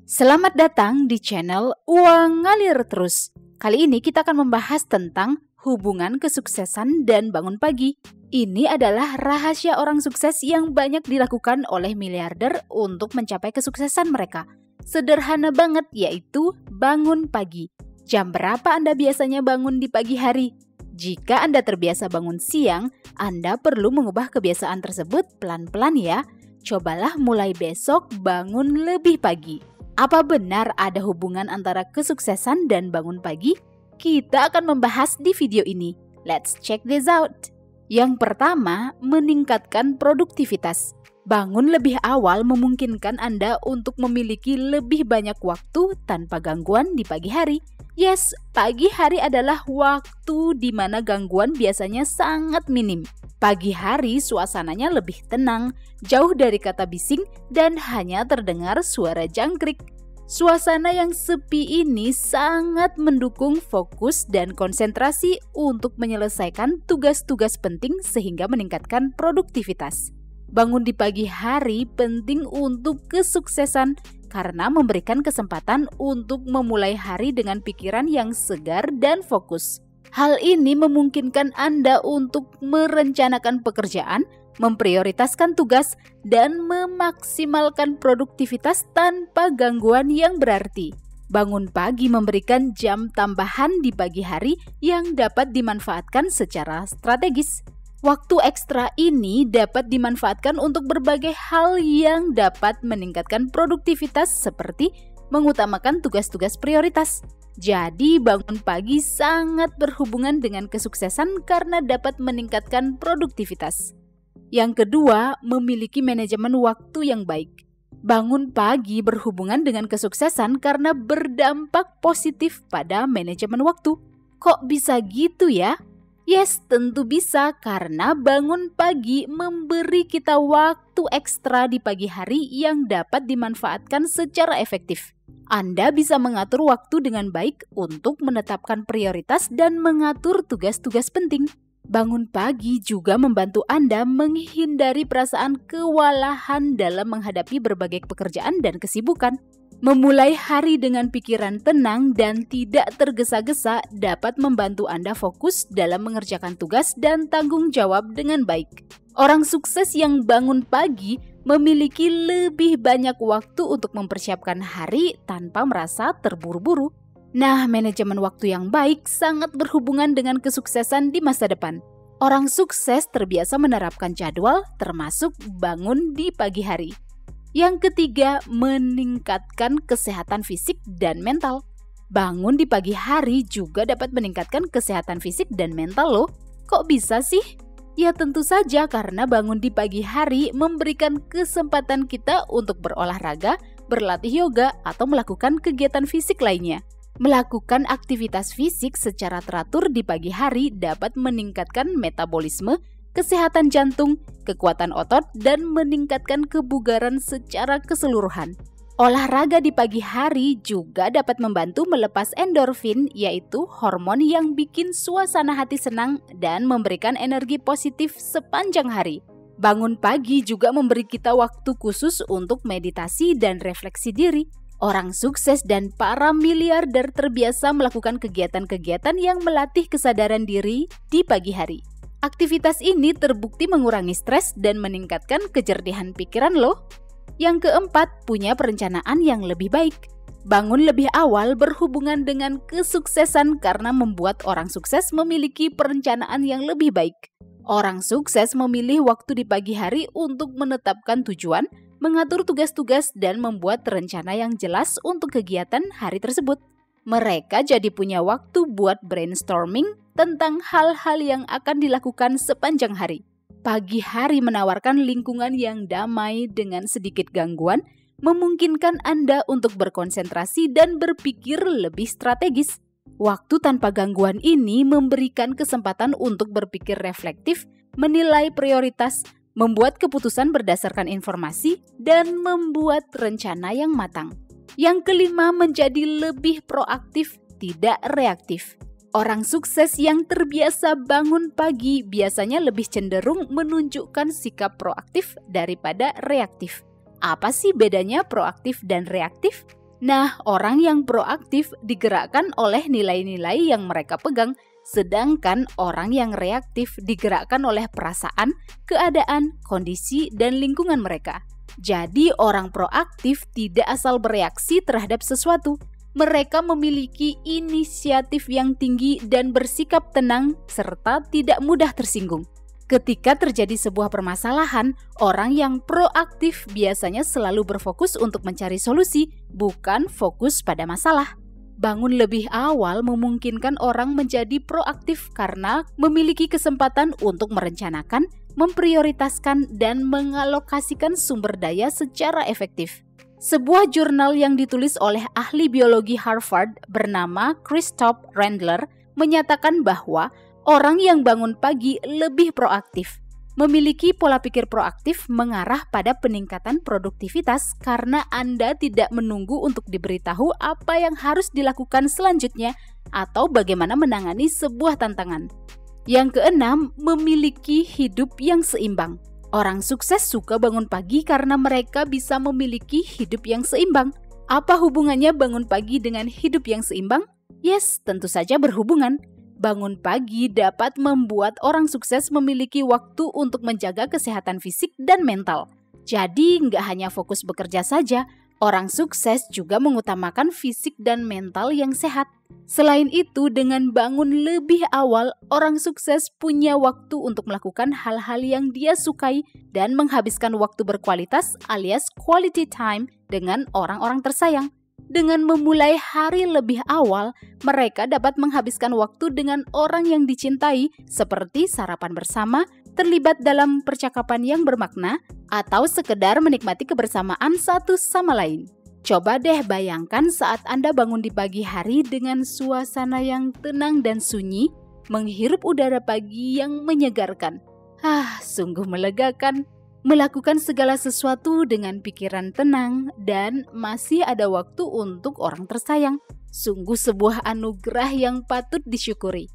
Selamat datang di channel Uang Ngalir Terus. Kali ini kita akan membahas tentang hubungan kesuksesan dan bangun pagi. Ini adalah rahasia orang sukses yang banyak dilakukan oleh miliarder untuk mencapai kesuksesan mereka. Sederhana banget, yaitu bangun pagi. Jam berapa Anda biasanya bangun di pagi hari? Jika Anda terbiasa bangun siang, Anda perlu mengubah kebiasaan tersebut pelan-pelan ya. Cobalah mulai besok bangun lebih pagi. Apa benar ada hubungan antara kesuksesan dan bangun pagi? Kita akan membahas di video ini. Let's check this out. Yang pertama, meningkatkan produktivitas. Bangun lebih awal memungkinkan Anda untuk memiliki lebih banyak waktu tanpa gangguan di pagi hari. Yes, pagi hari adalah waktu di mana gangguan biasanya sangat minim. Pagi hari suasananya lebih tenang, jauh dari kata bising, dan hanya terdengar suara jangkrik. Suasana yang sepi ini sangat mendukung fokus dan konsentrasi untuk menyelesaikan tugas-tugas penting sehingga meningkatkan produktivitas. Bangun di pagi hari penting untuk kesuksesan karena memberikan kesempatan untuk memulai hari dengan pikiran yang segar dan fokus. Hal ini memungkinkan Anda untuk merencanakan pekerjaan, memprioritaskan tugas, dan memaksimalkan produktivitas tanpa gangguan yang berarti. Bangun pagi memberikan jam tambahan di pagi hari yang dapat dimanfaatkan secara strategis. Waktu ekstra ini dapat dimanfaatkan untuk berbagai hal yang dapat meningkatkan produktivitas seperti mengutamakan tugas-tugas prioritas. Jadi bangun pagi sangat berhubungan dengan kesuksesan karena dapat meningkatkan produktivitas. Yang kedua, memiliki manajemen waktu yang baik. Bangun pagi berhubungan dengan kesuksesan karena berdampak positif pada manajemen waktu. Kok bisa gitu ya? Yes, tentu bisa karena bangun pagi memberi kita waktu ekstra di pagi hari yang dapat dimanfaatkan secara efektif. Anda bisa mengatur waktu dengan baik untuk menetapkan prioritas dan mengatur tugas-tugas penting. Bangun pagi juga membantu Anda menghindari perasaan kewalahan dalam menghadapi berbagai pekerjaan dan kesibukan. Memulai hari dengan pikiran tenang dan tidak tergesa-gesa dapat membantu Anda fokus dalam mengerjakan tugas dan tanggung jawab dengan baik. Orang sukses yang bangun pagi memiliki lebih banyak waktu untuk mempersiapkan hari tanpa merasa terburu-buru. Nah, manajemen waktu yang baik sangat berhubungan dengan kesuksesan di masa depan. Orang sukses terbiasa menerapkan jadwal, termasuk bangun di pagi hari. Yang ketiga, meningkatkan kesehatan fisik dan mental. Bangun di pagi hari juga dapat meningkatkan kesehatan fisik dan mental loh. Kok bisa sih? Ya tentu saja karena bangun di pagi hari memberikan kesempatan kita untuk berolahraga, berlatih yoga, atau melakukan kegiatan fisik lainnya. Melakukan aktivitas fisik secara teratur di pagi hari dapat meningkatkan metabolisme, kesehatan jantung, kekuatan otot, dan meningkatkan kebugaran secara keseluruhan. Olahraga di pagi hari juga dapat membantu melepas endorfin, yaitu hormon yang bikin suasana hati senang dan memberikan energi positif sepanjang hari. Bangun pagi juga memberi kita waktu khusus untuk meditasi dan refleksi diri. Orang sukses dan para miliarder terbiasa melakukan kegiatan-kegiatan yang melatih kesadaran diri di pagi hari. Aktivitas ini terbukti mengurangi stres dan meningkatkan kejernihan pikiran loh. Yang keempat, punya perencanaan yang lebih baik. Bangun lebih awal berhubungan dengan kesuksesan karena membuat orang sukses memiliki perencanaan yang lebih baik. Orang sukses memilih waktu di pagi hari untuk menetapkan tujuan, mengatur tugas-tugas, dan membuat rencana yang jelas untuk kegiatan hari tersebut. Mereka jadi punya waktu buat brainstorming tentang hal-hal yang akan dilakukan sepanjang hari. Pagi hari menawarkan lingkungan yang damai dengan sedikit gangguan, memungkinkan Anda untuk berkonsentrasi dan berpikir lebih strategis. Waktu tanpa gangguan ini memberikan kesempatan untuk berpikir reflektif, menilai prioritas, membuat keputusan berdasarkan informasi, dan membuat rencana yang matang. Yang kelima, menjadi lebih proaktif, tidak reaktif. Orang sukses yang terbiasa bangun pagi biasanya lebih cenderung menunjukkan sikap proaktif daripada reaktif. Apa sih bedanya proaktif dan reaktif? Nah, orang yang proaktif digerakkan oleh nilai-nilai yang mereka pegang, sedangkan orang yang reaktif digerakkan oleh perasaan, keadaan, kondisi, dan lingkungan mereka. Jadi, orang proaktif tidak asal bereaksi terhadap sesuatu. Mereka memiliki inisiatif yang tinggi dan bersikap tenang serta tidak mudah tersinggung. Ketika terjadi sebuah permasalahan, orang yang proaktif biasanya selalu berfokus untuk mencari solusi, bukan fokus pada masalah. Bangun lebih awal memungkinkan orang menjadi proaktif karena memiliki kesempatan untuk merencanakan, memprioritaskan, dan mengalokasikan sumber daya secara efektif. Sebuah jurnal yang ditulis oleh ahli biologi Harvard bernama Christoph Randler menyatakan bahwa orang yang bangun pagi lebih proaktif. Memiliki pola pikir proaktif mengarah pada peningkatan produktivitas karena Anda tidak menunggu untuk diberitahu apa yang harus dilakukan selanjutnya atau bagaimana menangani sebuah tantangan. Yang keenam, memiliki hidup yang seimbang. Orang sukses suka bangun pagi karena mereka bisa memiliki hidup yang seimbang. Apa hubungannya bangun pagi dengan hidup yang seimbang? Yes, tentu saja berhubungan. Bangun pagi dapat membuat orang sukses memiliki waktu untuk menjaga kesehatan fisik dan mental. Jadi nggak hanya fokus bekerja saja, orang sukses juga mengutamakan fisik dan mental yang sehat. Selain itu, dengan bangun lebih awal, orang sukses punya waktu untuk melakukan hal-hal yang dia sukai dan menghabiskan waktu berkualitas alias quality time dengan orang-orang tersayang. Dengan memulai hari lebih awal, mereka dapat menghabiskan waktu dengan orang yang dicintai seperti sarapan bersama, terlibat dalam percakapan yang bermakna, atau sekedar menikmati kebersamaan satu sama lain. Coba deh bayangkan saat Anda bangun di pagi hari dengan suasana yang tenang dan sunyi, menghirup udara pagi yang menyegarkan. Sungguh melegakan. Melakukan segala sesuatu dengan pikiran tenang dan masih ada waktu untuk orang tersayang. Sungguh sebuah anugerah yang patut disyukuri.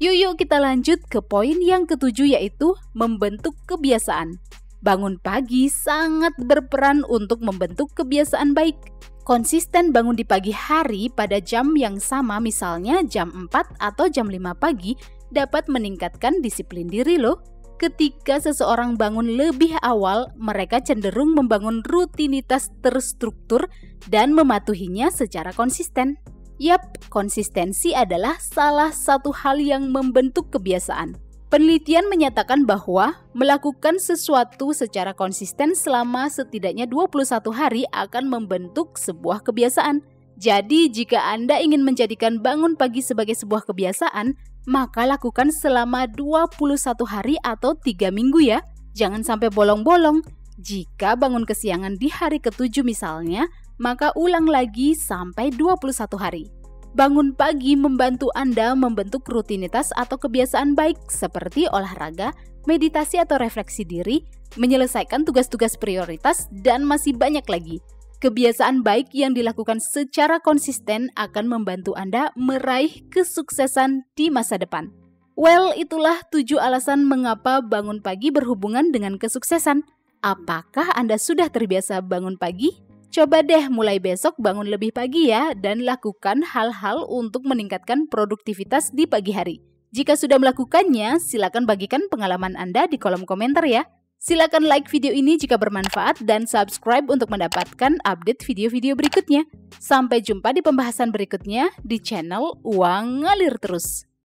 Yuk kita lanjut ke poin yang ketujuh, yaitu membentuk kebiasaan. Bangun pagi sangat berperan untuk membentuk kebiasaan baik. Konsisten bangun di pagi hari pada jam yang sama, misalnya jam 4 atau jam 5 pagi, dapat meningkatkan disiplin diri loh. Ketika seseorang bangun lebih awal, mereka cenderung membangun rutinitas terstruktur dan mematuhinya secara konsisten. Yap, konsistensi adalah salah satu hal yang membentuk kebiasaan. Penelitian menyatakan bahwa melakukan sesuatu secara konsisten selama setidaknya 21 hari akan membentuk sebuah kebiasaan. Jadi, jika Anda ingin menjadikan bangun pagi sebagai sebuah kebiasaan, maka lakukan selama 21 hari atau 3 minggu ya. Jangan sampai bolong-bolong. Jika bangun kesiangan di hari ke-7 misalnya, maka ulang lagi sampai 21 hari. Bangun pagi membantu Anda membentuk rutinitas atau kebiasaan baik seperti olahraga, meditasi atau refleksi diri, menyelesaikan tugas-tugas prioritas, dan masih banyak lagi. Kebiasaan baik yang dilakukan secara konsisten akan membantu Anda meraih kesuksesan di masa depan. Well, itulah 7 alasan mengapa bangun pagi berhubungan dengan kesuksesan. Apakah Anda sudah terbiasa bangun pagi? Coba deh mulai besok bangun lebih pagi ya dan lakukan hal-hal untuk meningkatkan produktivitas di pagi hari. Jika sudah melakukannya, silakan bagikan pengalaman Anda di kolom komentar ya. Silakan like video ini jika bermanfaat dan subscribe untuk mendapatkan update video-video berikutnya. Sampai jumpa di pembahasan berikutnya di channel Uang Ngalir Terus.